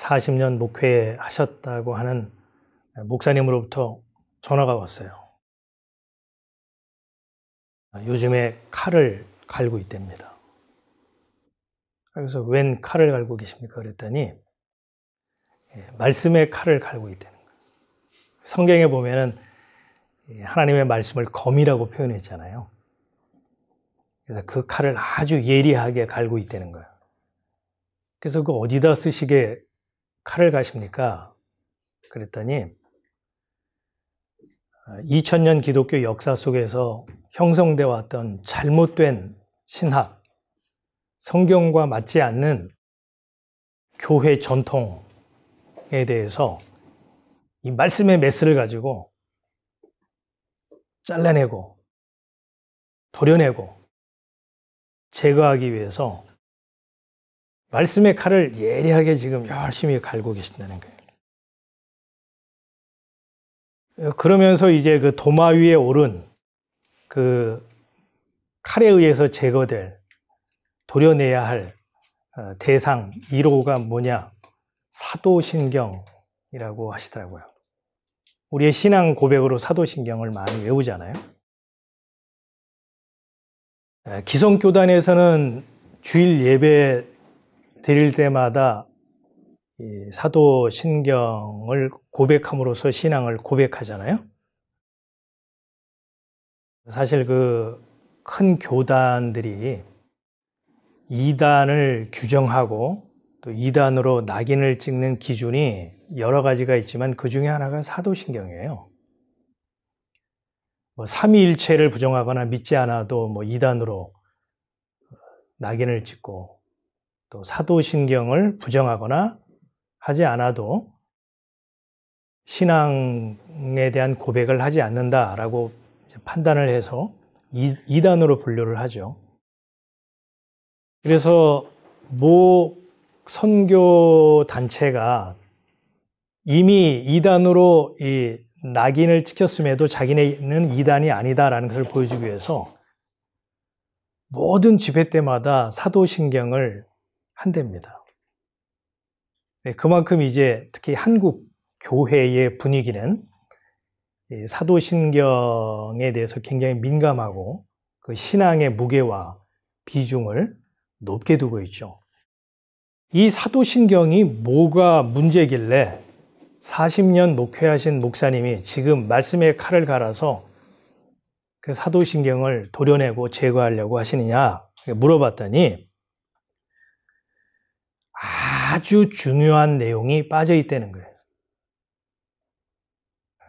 40년 목회하셨다고 하는 목사님으로부터 전화가 왔어요. 요즘에 칼을 갈고 있답니다. 그래서 웬 칼을 갈고 계십니까? 그랬더니 말씀의 칼을 갈고 있다는 거예요. 성경에 보면은 하나님의 말씀을 검이라고 표현했잖아요. 그래서 그 칼을 아주 예리하게 갈고 있다는 거예요. 그래서 그 어디다 쓰시게 칼을 가십니까? 그랬더니 2000년 기독교 역사 속에서 형성되어 왔던 잘못된 신학, 성경과 맞지 않는 교회 전통에 대해서 이 말씀의 메스를 가지고 잘라내고 도려내고 제거하기 위해서 말씀의 칼을 예리하게 지금 열심히 갈고 계신다는 거예요. 그러면서 이제 그 도마 위에 오른 그 칼에 의해서 제거될, 도려내야 할 대상 1호가 뭐냐? 사도신경이라고 하시더라고요. 우리의 신앙 고백으로 사도신경을 많이 외우잖아요. 기성교단에서는 주일 예배 드릴 때마다 이 사도신경을 고백함으로써 신앙을 고백하잖아요. 사실 그 큰 교단들이 이단을 규정하고 또 이단으로 낙인을 찍는 기준이 여러 가지가 있지만 그 중에 하나가 사도신경이에요. 삼위일체를 부정하거나 믿지 않아도 이단으로 낙인을 찍고 또 사도신경을 부정하거나 하지 않아도 신앙에 대한 고백을 하지 않는다라고 판단을 해서 이단으로 분류를 하죠. 그래서 모 선교 단체가 이미 이단으로 이 낙인을 찍혔음에도 자기네는 이단이 아니다라는 것을 보여주기 위해서 모든 집회 때마다 사도신경을 한답니다. 그만큼 이제 특히 한국 교회의 분위기는 사도신경에 대해서 굉장히 민감하고 그 신앙의 무게와 비중을 높게 두고 있죠. 이 사도신경이 뭐가 문제길래 40년 목회하신 목사님이 지금 말씀의 칼을 갈아서 그 사도신경을 도려내고 제거하려고 하시느냐 물어봤더니 아주 중요한 내용이 빠져 있다는 거예요.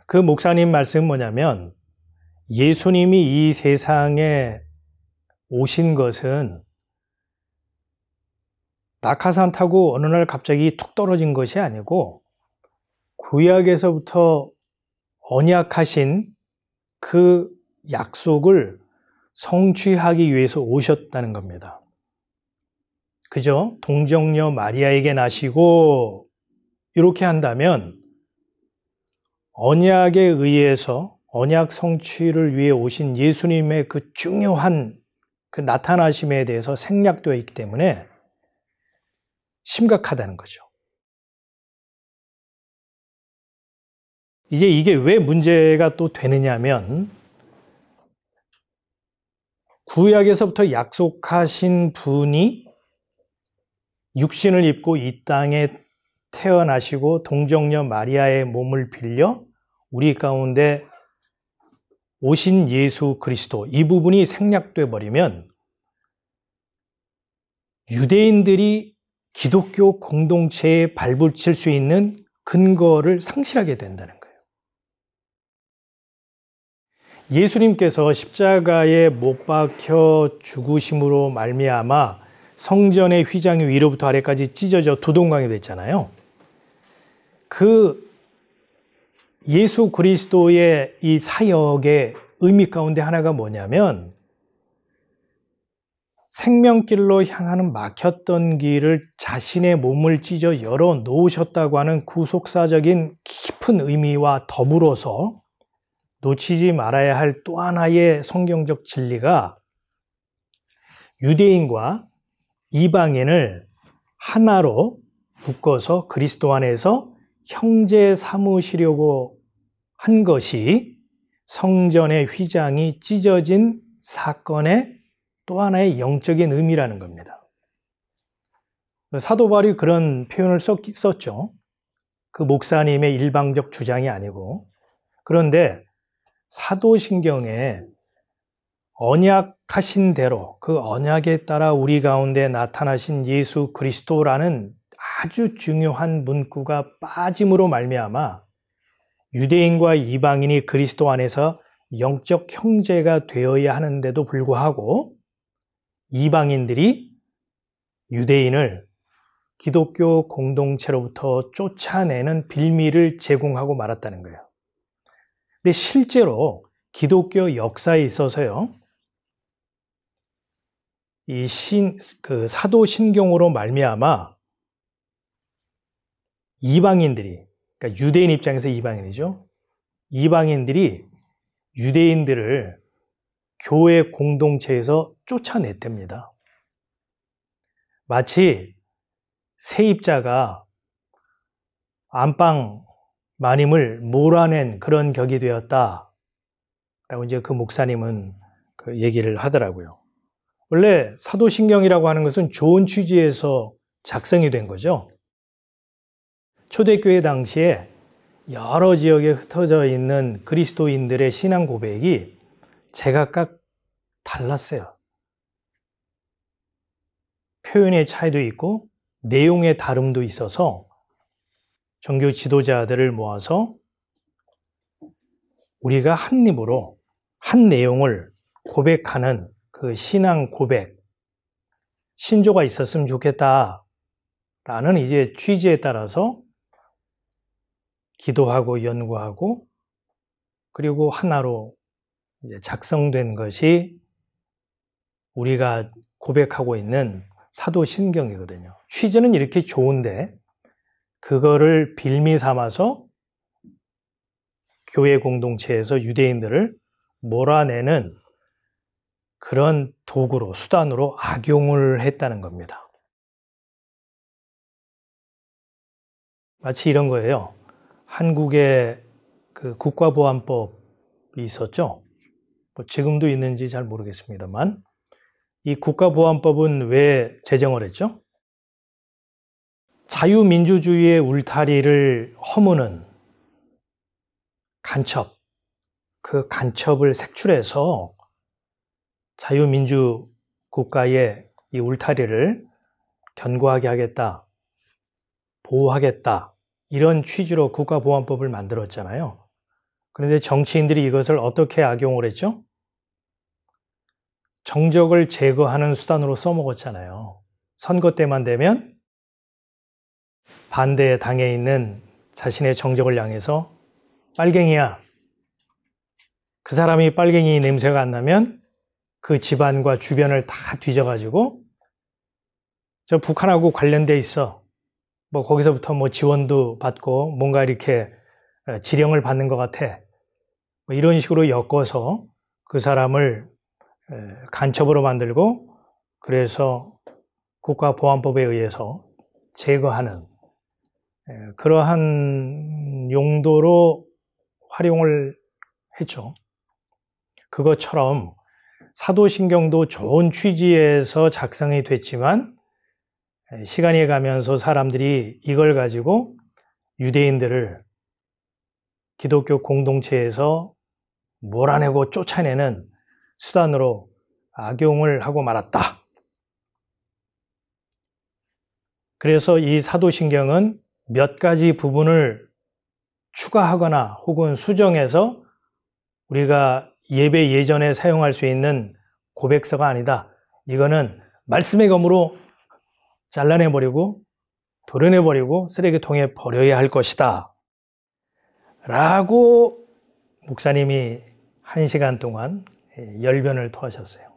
그 목사님 말씀은 뭐냐면 예수님이 이 세상에 오신 것은 낙하산 타고 어느 날 갑자기 툭 떨어진 것이 아니고 구약에서부터 언약하신 그 약속을 성취하기 위해서 오셨다는 겁니다. 그죠? 동정녀 마리아에게 나시고 이렇게 한다면 언약에 의해서 언약 성취를 위해 오신 예수님의 그 중요한 그 나타나심에 대해서 생략되어 있기 때문에 심각하다는 거죠. 이제 이게 왜 문제가 또 되느냐면 구약에서부터 약속하신 분이 육신을 입고 이 땅에 태어나시고 동정녀 마리아의 몸을 빌려 우리 가운데 오신 예수 그리스도, 이 부분이 생략돼 버리면 유대인들이 기독교 공동체에 발붙일 수 있는 근거를 상실하게 된다는 거예요. 예수님께서 십자가에 못 박혀 죽으심으로 말미암아 성전의 휘장이 위로부터 아래까지 찢어져 두동강이 됐잖아요. 그 예수 그리스도의 이 사역의 의미 가운데 하나가 뭐냐면 생명길로 향하는 막혔던 길을 자신의 몸을 찢어 열어 놓으셨다고 하는 구속사적인 깊은 의미와 더불어서 놓치지 말아야 할 또 하나의 성경적 진리가 유대인과 이방인을 하나로 묶어서 그리스도 안에서 형제 삼으시려고 한 것이 성전의 휘장이 찢어진 사건의 또 하나의 영적인 의미라는 겁니다. 사도 바울이 그런 표현을 썼죠. 그 목사님의 일방적 주장이 아니고. 그런데 사도신경에 언약하신 대로 그 언약에 따라 우리 가운데 나타나신 예수 그리스도라는 아주 중요한 문구가 빠짐으로 말미암아 유대인과 이방인이 그리스도 안에서 영적 형제가 되어야 하는데도 불구하고 이방인들이 유대인을 기독교 공동체로부터 쫓아내는 빌미를 제공하고 말았다는 거예요. 근데 실제로 기독교 역사에 있어서요, 그 사도신경으로 말미암아 이방인들이, 그러니까 유대인 입장에서 이방인이죠. 이방인들이 유대인들을 교회 공동체에서 쫓아냈답니다. 마치 세입자가 안방 마님을 몰아낸 그런 격이 되었다라고 이제 그 목사님은 그 얘기를 하더라고요. 원래 사도신경이라고 하는 것은 좋은 취지에서 작성이 된 거죠. 초대교회 당시에 여러 지역에 흩어져 있는 그리스도인들의 신앙 고백이 제각각 달랐어요. 표현의 차이도 있고 내용의 다름도 있어서 종교 지도자들을 모아서 우리가 한 입으로 한 내용을 고백하는 그 신앙 고백, 신조가 있었으면 좋겠다라는 이제 취지에 따라서 기도하고 연구하고 그리고 하나로 이제 작성된 것이 우리가 고백하고 있는 사도신경이거든요. 취지는 이렇게 좋은데 그거를 빌미 삼아서 교회 공동체에서 유대인들을 몰아내는 그런 도구로, 수단으로 악용을 했다는 겁니다. 마치 이런 거예요. 한국에 그 국가보안법이 있었죠. 뭐 지금도 있는지 잘 모르겠습니다만 이 국가보안법은 왜 제정을 했죠? 자유민주주의의 울타리를 허무는 간첩, 그 간첩을 색출해서 자유민주 국가의 이 울타리를 견고하게 하겠다, 보호하겠다, 이런 취지로 국가보안법을 만들었잖아요. 그런데 정치인들이 이것을 어떻게 악용을 했죠? 정적을 제거하는 수단으로 써먹었잖아요. 선거 때만 되면 반대 당에 있는 자신의 정적을 향해서 빨갱이야. 그 사람이 빨갱이 냄새가 안 나면 그 집안과 주변을 다 뒤져가지고 저 북한하고 관련돼 있어. 뭐 거기서부터 뭐 지원도 받고 뭔가 이렇게 지령을 받는 것 같아. 뭐 이런 식으로 엮어서 그 사람을 간첩으로 만들고 그래서 국가보안법에 의해서 제거하는 그러한 용도로 활용을 했죠. 그것처럼 사도신경도 좋은 취지에서 작성이 됐지만 시간이 가면서 사람들이 이걸 가지고 유대인들을 기독교 공동체에서 몰아내고 쫓아내는 수단으로 악용을 하고 말았다. 그래서 이 사도신경은 몇 가지 부분을 추가하거나 혹은 수정해서 우리가 예배 예전에 사용할 수 있는 고백서가 아니다. 이거는 말씀의 검으로 잘라내버리고 도려내버리고 쓰레기통에 버려야 할 것이다. 라고 목사님이 1시간 동안 열변을 토하셨어요.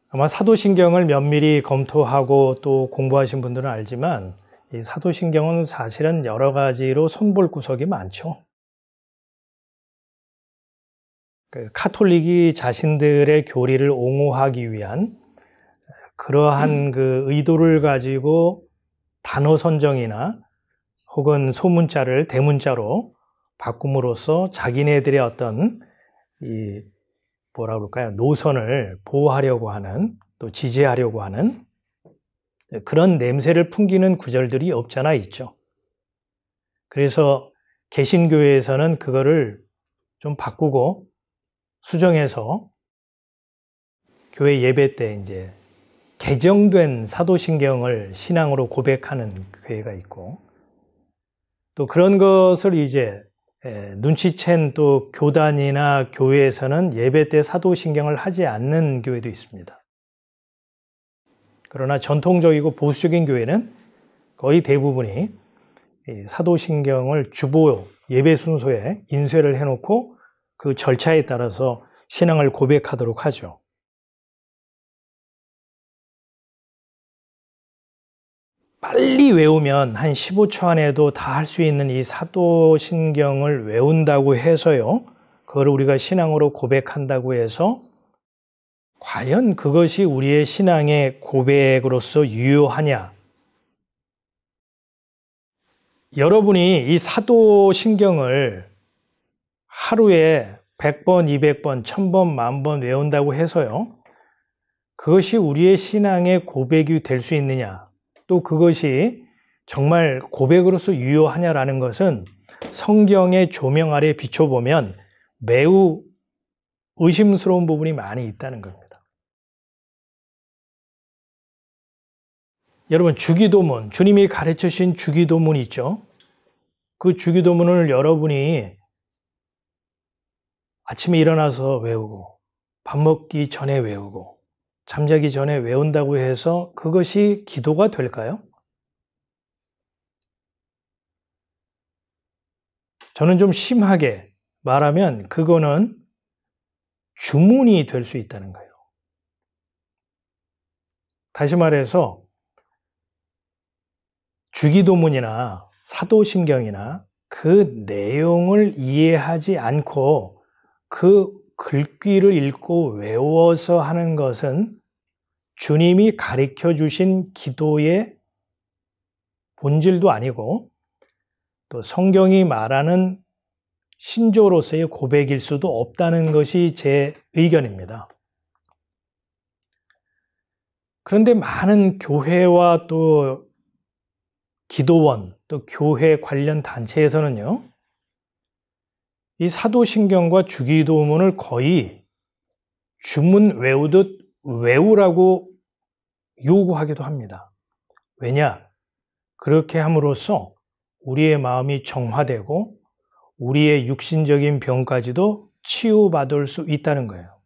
아마 사도신경을 면밀히 검토하고 또 공부하신 분들은 알지만 이 사도신경은 사실은 여러 가지로 손볼 구석이 많죠. 카톨릭이 자신들의 교리를 옹호하기 위한 그러한 그 의도를 가지고 단어 선정이나 혹은 소문자를 대문자로 바꿈으로써 자기네들의 어떤 이 뭐라 그럴까요? 노선을 보호하려고 하는, 또 지지하려고 하는 그런 냄새를 풍기는 구절들이 없잖아 있죠. 그래서 개신교회에서는 그거를 좀 바꾸고 수정해서 교회 예배 때 이제 개정된 사도신경을 신앙으로 고백하는 교회가 있고, 또 그런 것을 이제 눈치챈 또 교단이나 교회에서는 예배 때 사도신경을 하지 않는 교회도 있습니다. 그러나 전통적이고 보수적인 교회는 거의 대부분이 사도신경을 주보 예배 순서에 인쇄를 해놓고 그 절차에 따라서 신앙을 고백하도록 하죠. 빨리 외우면 한 15초 안에도 다 할 수 있는 이 사도신경을 외운다고 해서요, 그걸 우리가 신앙으로 고백한다고 해서 과연 그것이 우리의 신앙의 고백으로서 유효하냐? 여러분이 이 사도신경을 하루에 100번, 200번, 1000번, 10,000번 외운다고 해서요, 그것이 우리의 신앙의 고백이 될 수 있느냐? 또 그것이 정말 고백으로서 유효하냐라는 것은 성경의 조명 아래 비춰보면 매우 의심스러운 부분이 많이 있다는 겁니다. 여러분, 주기도문, 주님이 가르쳐 주신 주기도문이 있죠. 그 주기도문을 여러분이 아침에 일어나서 외우고 밥 먹기 전에 외우고 잠자기 전에 외운다고 해서 그것이 기도가 될까요? 저는 좀 심하게 말하면 그거는 주문이 될 수 있다는 거예요. 다시 말해서 주기도문이나 사도신경이나 그 내용을 이해하지 않고 그 글귀를 읽고 외워서 하는 것은 주님이 가르쳐 주신 기도의 본질도 아니고 또 성경이 말하는 신조로서의 고백일 수도 없다는 것이 제 의견입니다. 그런데 많은 교회와 또 기도원, 또 교회 관련 단체에서는요, 이 사도신경과 주기도문을 거의 주문 외우듯 외우라고 요구하기도 합니다. 왜냐? 그렇게 함으로써 우리의 마음이 정화되고 우리의 육신적인 병까지도 치유받을 수 있다는 거예요.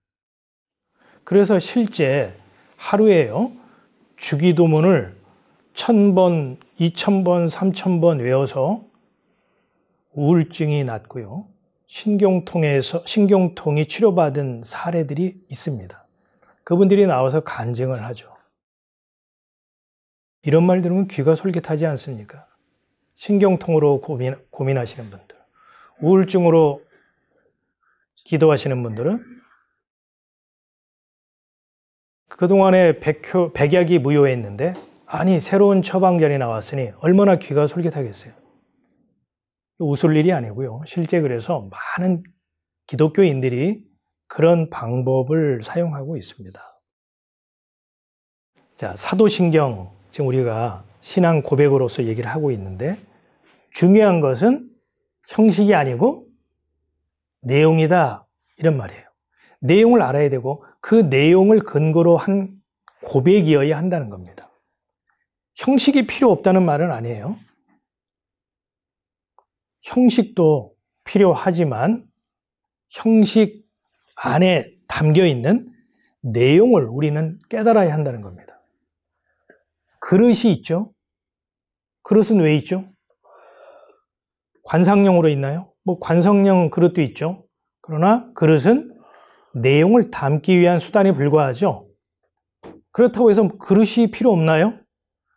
그래서 실제 하루에요, 주기도문을 1000번, 2000번, 3000번 외워서 우울증이 낫고요, 신경통이 치료받은 사례들이 있습니다. 그분들이 나와서 간증을 하죠. 이런 말 들으면 귀가 솔깃하지 않습니까? 신경통으로 고민하시는 분들, 우울증으로 기도하시는 분들은 그동안에 백약이 무효했는데 아니 새로운 처방전이 나왔으니 얼마나 귀가 솔깃하겠어요. 웃을 일이 아니고요. 실제 그래서 많은 기독교인들이 그런 방법을 사용하고 있습니다. 자, 사도신경, 지금 우리가 신앙 고백으로서 얘기를 하고 있는데 중요한 것은 형식이 아니고 내용이다, 이런 말이에요. 내용을 알아야 되고 그 내용을 근거로 한 고백이어야 한다는 겁니다. 형식이 필요 없다는 말은 아니에요. 형식도 필요하지만 형식 안에 담겨 있는 내용을 우리는 깨달아야 한다는 겁니다. 그릇이 있죠. 그릇은 왜 있죠? 관상용으로 있나요? 뭐 관상용 그릇도 있죠. 그러나 그릇은 내용을 담기 위한 수단에 불과하죠. 그렇다고 해서 그릇이 필요 없나요?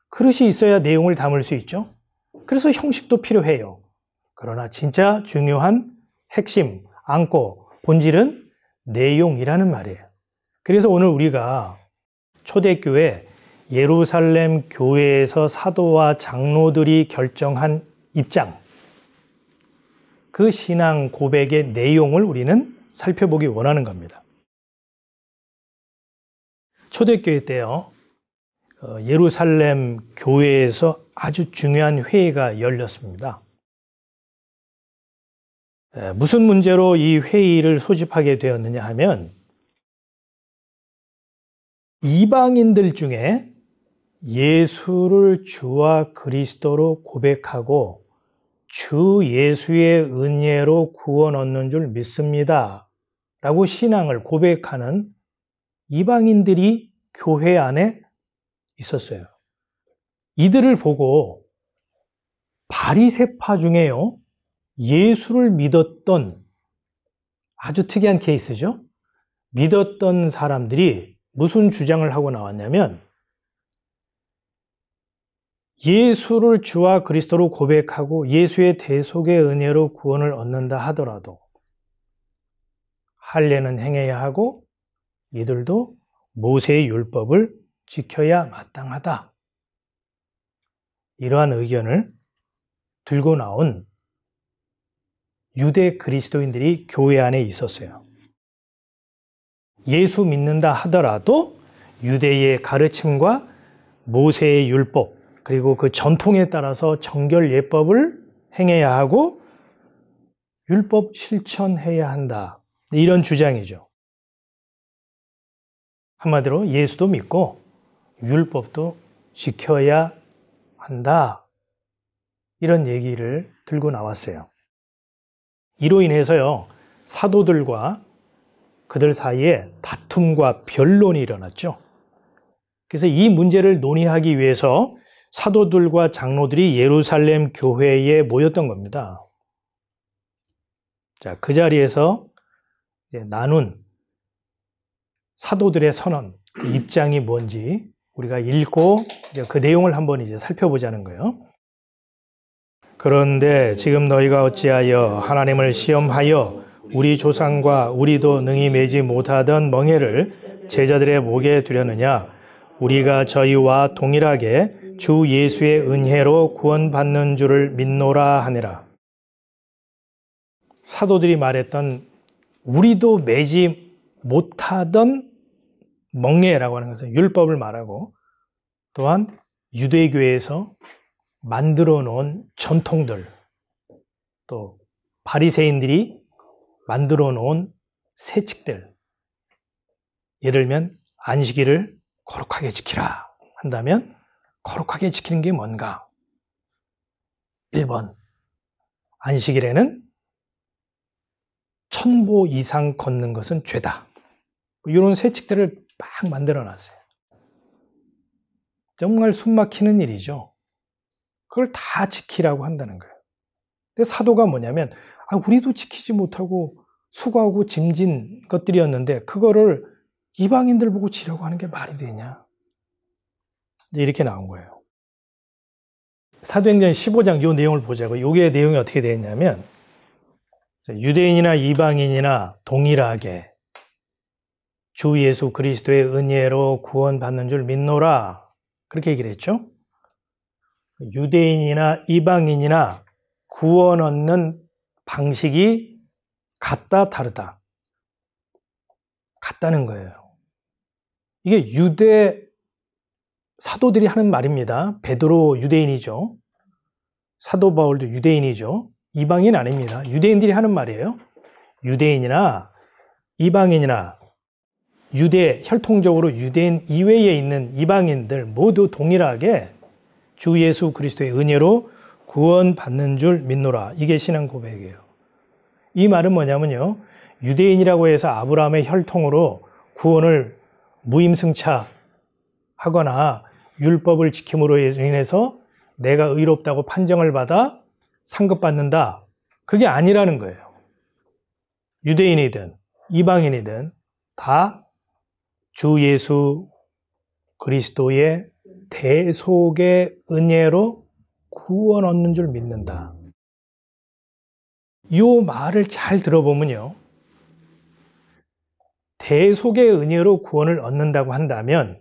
그릇이 있어야 내용을 담을 수 있죠. 그래서 형식도 필요해요. 그러나 진짜 중요한 핵심, 안고, 본질은 내용이라는 말이에요. 그래서 오늘 우리가 초대교회 예루살렘 교회에서 사도와 장로들이 결정한 입장, 그 신앙 고백의 내용을 우리는 살펴보기 원하는 겁니다. 초대교회 때요, 예루살렘 교회에서 아주 중요한 회의가 열렸습니다. 무슨 문제로 이 회의를 소집하게 되었느냐 하면, 이방인들 중에 예수를 주와 그리스도로 고백하고 주 예수의 은혜로 구원 얻는 줄 믿습니다 라고 신앙을 고백하는 이방인들이 교회 안에 있었어요. 이들을 보고 바리새파 중에요, 예수를 믿었던, 아주 특이한 케이스죠. 믿었던 사람들이 무슨 주장을 하고 나왔냐면, 예수를 주와 그리스도로 고백하고 예수의 대속의 은혜로 구원을 얻는다 하더라도 할례는 행해야 하고 이들도 모세의 율법을 지켜야 마땅하다. 이러한 의견을 들고 나온 유대 그리스도인들이 교회 안에 있었어요. 예수 믿는다 하더라도 유대의 가르침과 모세의 율법, 그리고 그 전통에 따라서 정결 예법을 행해야 하고 율법 실천해야 한다. 이런 주장이죠. 한마디로 예수도 믿고 율법도 지켜야 한다. 이런 얘기를 들고 나왔어요. 이로 인해서요, 사도들과 그들 사이에 다툼과 변론이 일어났죠. 그래서 이 문제를 논의하기 위해서 사도들과 장로들이 예루살렘 교회에 모였던 겁니다. 자, 그 자리에서 이제 나눈 사도들의 선언, 그 입장이 뭔지 우리가 읽고 이제 그 내용을 한번 이제 살펴보자는 거예요. 그런데 지금 너희가 어찌하여 하나님을 시험하여 우리 조상과 우리도 능히 매지 못하던 멍에를 제자들의 목에 두려느냐? 우리가 저희와 동일하게 주 예수의 은혜로 구원받는 줄을 믿노라 하니라. 사도들이 말했던 우리도 매지 못하던 멍에라고 하는 것은 율법을 말하고, 또한 유대교회에서 만들어 놓은 전통들, 또 바리새인들이 만들어 놓은 세칙들, 예를 들면 안식일을 거룩하게 지키라 한다면 거룩하게 지키는 게 뭔가? 1번, 안식일에는 1000보 이상 걷는 것은 죄다. 이런 세칙들을 막 만들어 놨어요. 정말 숨막히는 일이죠. 그걸 다 지키라고 한다는 거예요. 근데 사도가 뭐냐면, 우리도 지키지 못하고 수고하고 짐진 것들이었는데 그거를 이방인들 보고 지라고 하는 게 말이 되냐? 이제 이렇게 나온 거예요. 사도행전 15장 이 내용을 보자고. 이게 내용이 어떻게 되어 있냐면, 유대인이나 이방인이나 동일하게 주 예수 그리스도의 은혜로 구원받는 줄 믿노라. 그렇게 얘기를 했죠. 유대인이나 이방인이나 구원 얻는 방식이 같다, 다르다. 같다는 거예요. 이게 유대 사도들이 하는 말입니다. 베드로 유대인이죠. 사도 바울도 유대인이죠. 이방인 아닙니다. 유대인들이 하는 말이에요. 유대인이나 이방인이나 유대, 혈통적으로 유대인 이외에 있는 이방인들 모두 동일하게 주 예수 그리스도의 은혜로 구원받는 줄 믿노라. 이게 신앙 고백이에요. 이 말은 뭐냐면요, 유대인이라고 해서 아브라함의 혈통으로 구원을 무임승차 하거나 율법을 지킴으로 인해서 내가 의롭다고 판정을 받아 상급받는다. 그게 아니라는 거예요. 유대인이든 이방인이든 다 주 예수 그리스도의 대속의 은혜로 구원 얻는 줄 믿는다. 이 말을 잘 들어보면요, 대속의 은혜로 구원을 얻는다고 한다면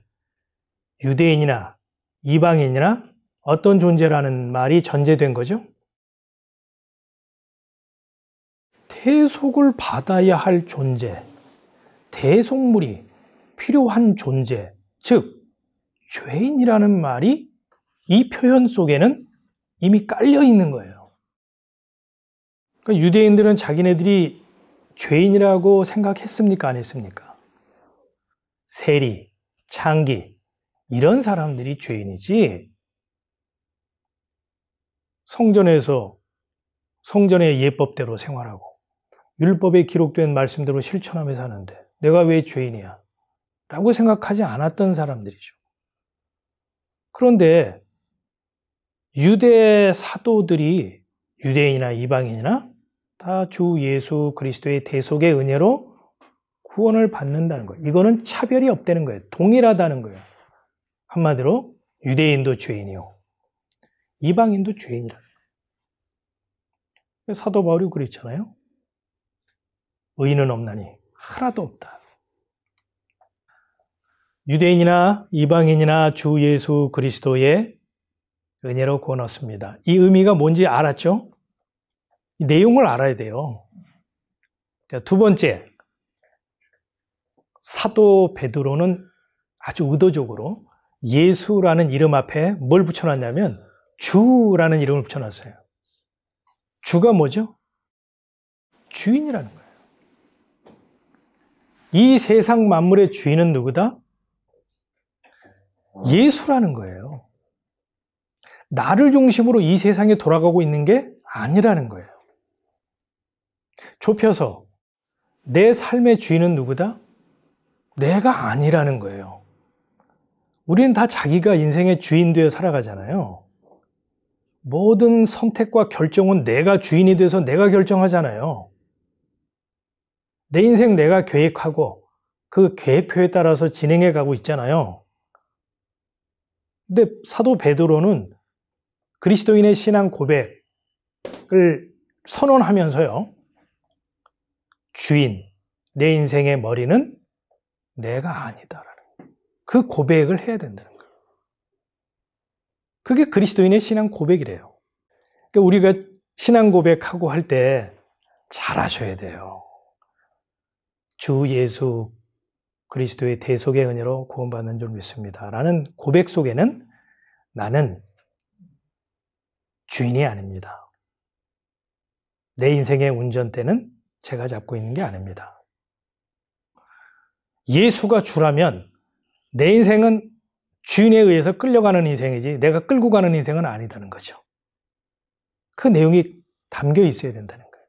유대인이나 이방인이나 어떤 존재라는 말이 전제된 거죠? 대속을 받아야 할 존재, 대속물이 필요한 존재, 즉 죄인이라는 말이 이 표현 속에는 이미 깔려 있는 거예요. 그러니까 유대인들은 자기네들이 죄인이라고 생각했습니까? 안 했습니까? 세리, 창기 이런 사람들이 죄인이지 성전의 예법대로 생활하고 율법에 기록된 말씀대로 실천하며 사는데 내가 왜 죄인이야? 라고 생각하지 않았던 사람들이죠. 그런데 유대 사도들이 유대인이나 이방인이나 다 주 예수 그리스도의 대속의 은혜로 구원을 받는다는 거예요. 이거는 차별이 없다는 거예요. 동일하다는 거예요. 한마디로 유대인도 죄인이요. 이방인도 죄인이라는 거예요. 사도 바울이 그랬잖아요. 의인은 없나니 하나도 없다. 유대인이나 이방인이나 주 예수 그리스도의 은혜로 구원 얻습니다. 이 의미가 뭔지 알았죠? 이 내용을 알아야 돼요. 두 번째, 사도 베드로는 아주 의도적으로 예수라는 이름 앞에 뭘 붙여놨냐면 주라는 이름을 붙여놨어요. 주가 뭐죠? 주인이라는 거예요. 이 세상 만물의 주인은 누구다? 예수라는 거예요. 나를 중심으로 이 세상에 돌아가고 있는 게 아니라는 거예요. 좁혀서 내 삶의 주인은 누구다? 내가 아니라는 거예요. 우리는 다 자기가 인생의 주인 되어 살아가잖아요. 모든 선택과 결정은 내가 주인이 돼서 내가 결정하잖아요. 내 인생 내가 계획하고 그 계획표에 따라서 진행해 가고 있잖아요. 근데 사도 베드로는 그리스도인의 신앙 고백을 선언하면서요. 주인, 내 인생의 머리는 내가 아니다라는 그 고백을 해야 된다는 거예요. 그게 그리스도인의 신앙 고백이래요. 그러니까 우리가 신앙 고백하고 할 때 잘하셔야 돼요. 주 예수 그리스도의 대속의 은혜로 구원받는 줄 믿습니다. 라는 고백 속에는 나는 주인이 아닙니다. 내 인생의 운전대는 제가 잡고 있는 게 아닙니다. 예수가 주라면 내 인생은 주인에 의해서 끌려가는 인생이지 내가 끌고 가는 인생은 아니다는 거죠. 그 내용이 담겨 있어야 된다는 거예요.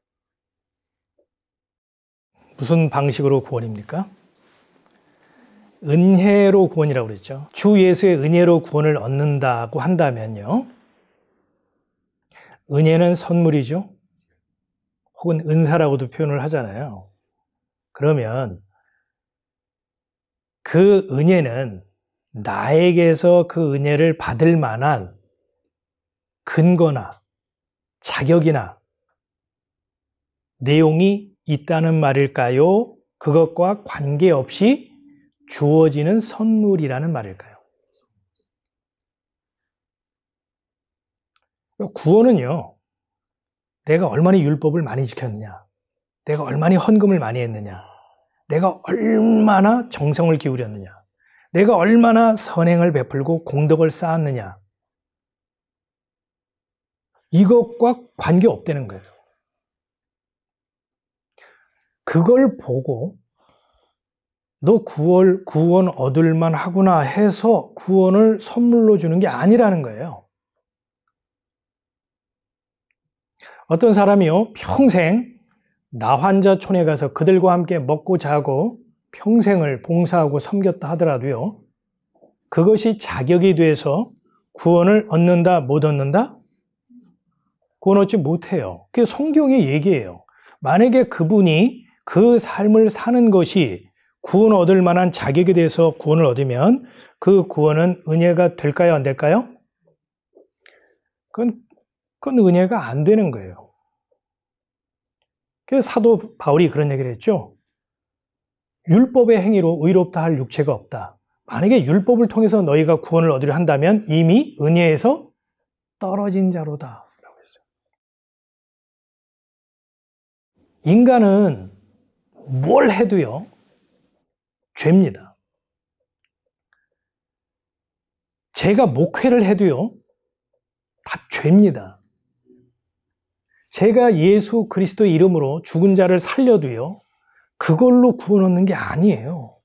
무슨 방식으로 구원입니까? 은혜로 구원이라고 그랬죠. 주 예수의 은혜로 구원을 얻는다고 한다면요. 은혜는 선물이죠. 혹은 은사라고도 표현을 하잖아요. 그러면 그 은혜는 나에게서 그 은혜를 받을 만한 근거나 자격이나 내용이 있다는 말일까요? 그것과 관계없이 주어지는 선물이라는 말일까요? 구원은요, 내가 얼마나 율법을 많이 지켰느냐, 내가 얼마나 헌금을 많이 했느냐, 내가 얼마나 정성을 기울였느냐, 내가 얼마나 선행을 베풀고 공덕을 쌓았느냐, 이것과 관계없다는 거예요. 그걸 보고 너 구원 얻을 만하구나 해서 구원을 선물로 주는 게 아니라는 거예요. 어떤 사람이요, 평생 나환자촌에 가서 그들과 함께 먹고 자고 평생을 봉사하고 섬겼다 하더라도요, 그것이 자격이 돼서 구원을 얻는다, 못 얻는다? 구원 얻지 못해요. 그게 성경의 얘기예요. 만약에 그분이 그 삶을 사는 것이 구원 얻을 만한 자격이 돼서 구원을 얻으면 그 구원은 은혜가 될까요? 안 될까요? 그건 은혜가 안 되는 거예요. 그래서 사도 바울이 그런 얘기를 했죠. 율법의 행위로 의롭다 할 육체가 없다. 만약에 율법을 통해서 너희가 구원을 얻으려 한다면 이미 은혜에서 떨어진 자로다. 라고 했어요. 인간은 뭘 해도요, 죄입니다. 제가 목회를 해도요, 다 죄입니다. 제가 예수 그리스도의 이름으로 죽은 자를 살려도요, 그걸로 구원 얻는 게 아니에요.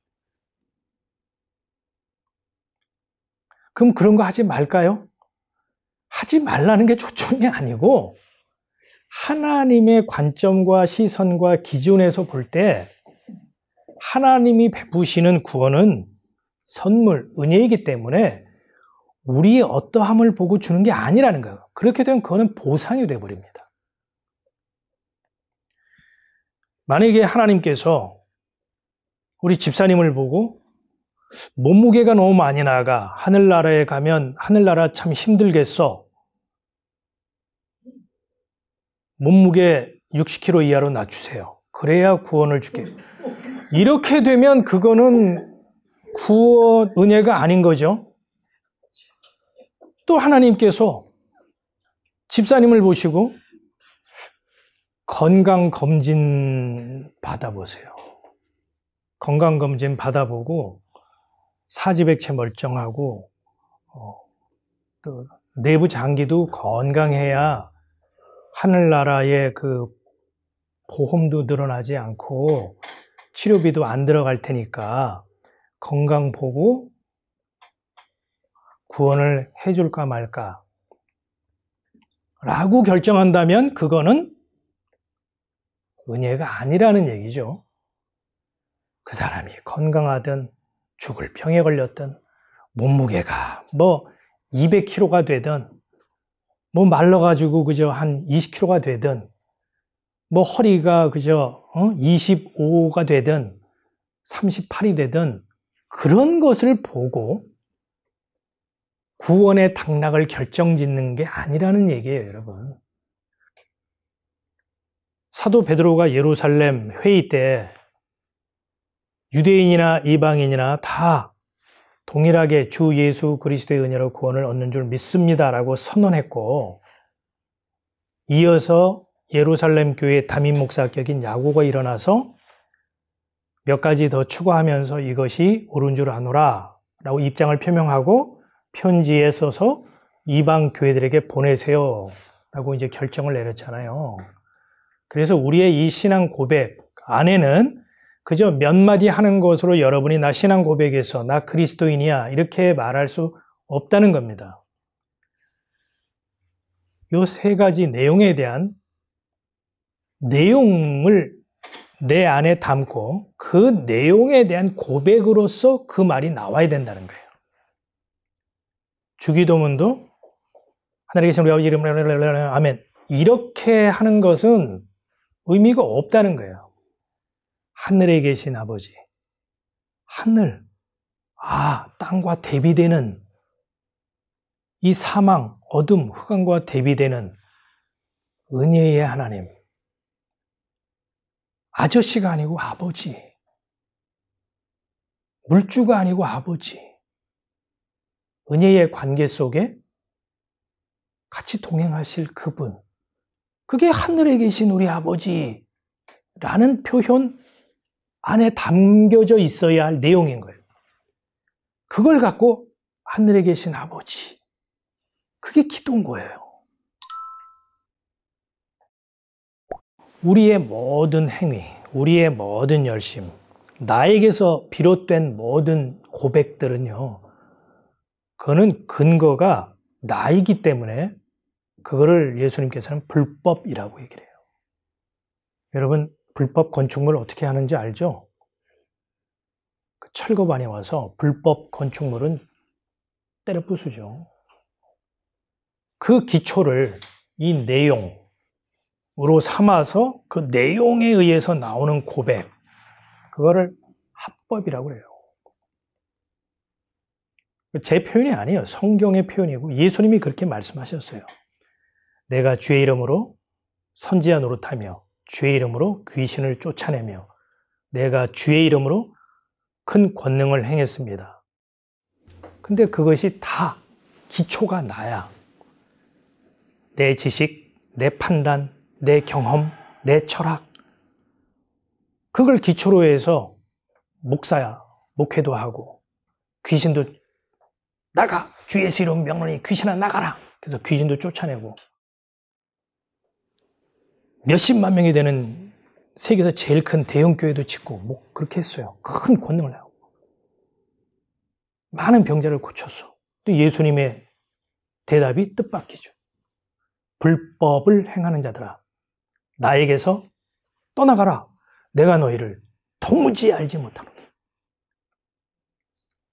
그럼 그런 거 하지 말까요? 하지 말라는 게 초점이 아니고 하나님의 관점과 시선과 기준에서 볼 때 하나님이 베푸시는 구원은 선물, 은혜이기 때문에 우리의 어떠함을 보고 주는 게 아니라는 거예요. 그렇게 되면 그거는 보상이 되어버립니다. 만약에 하나님께서 우리 집사님을 보고 몸무게가 너무 많이 나가, 하늘나라에 가면 하늘나라 참 힘들겠어, 몸무게 60kg 이하로 낮추세요, 그래야 구원을 줄게, 이렇게 되면 그거는 구원 은혜가 아닌 거죠. 또 하나님께서 집사님을 보시고 건강검진 받아보세요. 건강검진 받아보고 사지백체 멀쩡하고 또 내부 장기도 건강해야 하늘나라의 그 보험도 늘어나지 않고 치료비도 안 들어갈 테니까 건강 보고 구원을 해줄까 말까 라고 결정한다면 그거는 은혜가 아니라는 얘기죠. 그 사람이 건강하든 죽을 병에 걸렸든 몸무게가 뭐 200kg가 되든 뭐 말라가지고 그저 한 20kg가 되든 뭐 허리가 그저 25가 되든 38이 되든 그런 것을 보고 구원의 당락을 결정짓는 게 아니라는 얘기예요, 여러분. 사도 베드로가 예루살렘 회의 때 유대인이나 이방인이나 다 동일하게 주 예수 그리스도의 은혜로 구원을 얻는 줄 믿습니다라고 선언했고, 이어서 예루살렘 교회 담임 목사격인 야고가 일어나서 몇 가지 더 추가하면서 이것이 옳은 줄 아노라 라고 입장을 표명하고 편지에 써서 이방 교회들에게 보내세요 라고 이제 결정을 내렸잖아요. 그래서 우리의 이 신앙 고백 안에는 그저 몇 마디 하는 것으로 여러분이 나 신앙 고백에서 나 그리스도인이야 이렇게 말할 수 없다는 겁니다. 이 세 가지 내용에 대한 내용을 내 안에 담고 그 내용에 대한 고백으로서 그 말이 나와야 된다는 거예요. 주기도문도 하늘에 계신 우리 아버지 이름으로 아멘 이렇게 하는 것은 의미가 없다는 거예요. 하늘에 계신 아버지, 하늘, 땅과 대비되는 이 사망, 어둠, 흑암과 대비되는 은혜의 하나님, 아저씨가 아니고 아버지, 물주가 아니고 아버지, 은혜의 관계 속에 같이 동행하실 그분, 그게 하늘에 계신 우리 아버지라는 표현 안에 담겨져 있어야 할 내용인 거예요. 그걸 갖고 하늘에 계신 아버지, 그게 기도인 거예요. 우리의 모든 행위, 우리의 모든 열심, 나에게서 비롯된 모든 고백들은요, 그거는 근거가 나이기 때문에 그거를 예수님께서는 불법이라고 얘기를 해요. 여러분, 불법 건축물 어떻게 하는지 알죠? 그 철거반에 와서 불법 건축물은 때려 부수죠. 그 기초를 이 내용으로 삼아서 그 내용에 의해서 나오는 고백, 그거를 합법이라고 그래요. 제 표현이 아니에요. 성경의 표현이고 예수님이 그렇게 말씀하셨어요. 내가 주의 이름으로 선지자 노릇하며 주의 이름으로 귀신을 쫓아내며 내가 주의 이름으로 큰 권능을 행했습니다. 근데 그것이 다 기초가 나야. 내 지식, 내 판단, 내 경험, 내 철학. 그걸 기초로 해서 목회도 하고 귀신도 나가! 주 예수 이름 명령이 귀신아 나가라! 그래서 귀신도 쫓아내고 몇십만 명이 되는 세계에서 제일 큰 대형교회도 짓고 그렇게 했어요. 큰 권능을 하고 많은 병자를 고쳤어. 또 예수님의 대답이 뜻밖이죠. 불법을 행하는 자들아 나에게서 떠나가라. 내가 너희를 도무지 알지 못하노니.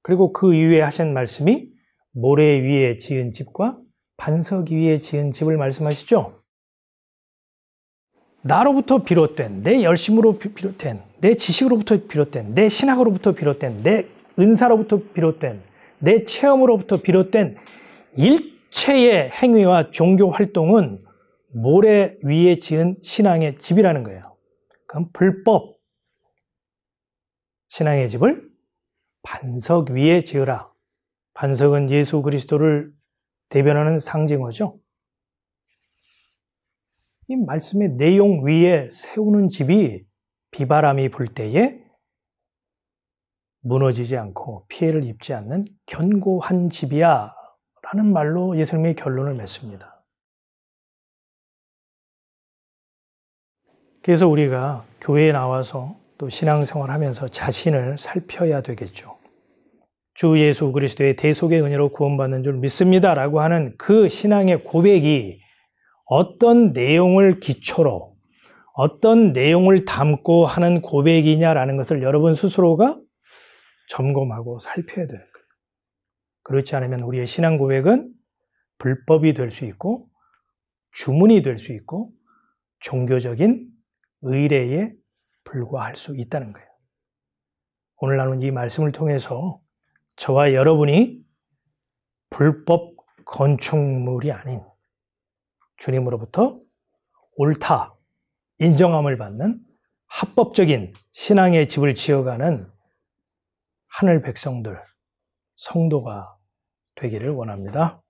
그리고 그 이후에 하신 말씀이 모래 위에 지은 집과 반석 위에 지은 집을 말씀하시죠. 나로부터 비롯된, 내 열심으로 비롯된, 내 지식으로부터 비롯된, 내 신학으로부터 비롯된, 내 은사로부터 비롯된, 내 체험으로부터 비롯된 일체의 행위와 종교 활동은 모래 위에 지은 신앙의 집이라는 거예요. 그럼 불법 신앙의 집을 반석 위에 지으라. 반석은 예수 그리스도를 대변하는 상징어죠. 이 말씀의 내용 위에 세우는 집이 비바람이 불 때에 무너지지 않고 피해를 입지 않는 견고한 집이야 라는 말로 예수님의 결론을 맺습니다. 그래서 우리가 교회에 나와서 또 신앙생활 하면서 자신을 살펴야 되겠죠. 주 예수 그리스도의 대속의 은혜로 구원받는 줄 믿습니다 라고 하는 그 신앙의 고백이 어떤 내용을 기초로 어떤 내용을 담고 하는 고백이냐라는 것을 여러분 스스로가 점검하고 살펴야 되는 거예요. 그렇지 않으면 우리의 신앙 고백은 불법이 될 수 있고 주문이 될 수 있고 종교적인 의례에 불과할 수 있다는 거예요. 오늘 나눈 이 말씀을 통해서 저와 여러분이 불법 건축물이 아닌 주님으로부터 옳다, 인정함을 받는 합법적인 신앙의 집을 지어가는 하늘 백성들, 성도가 되기를 원합니다.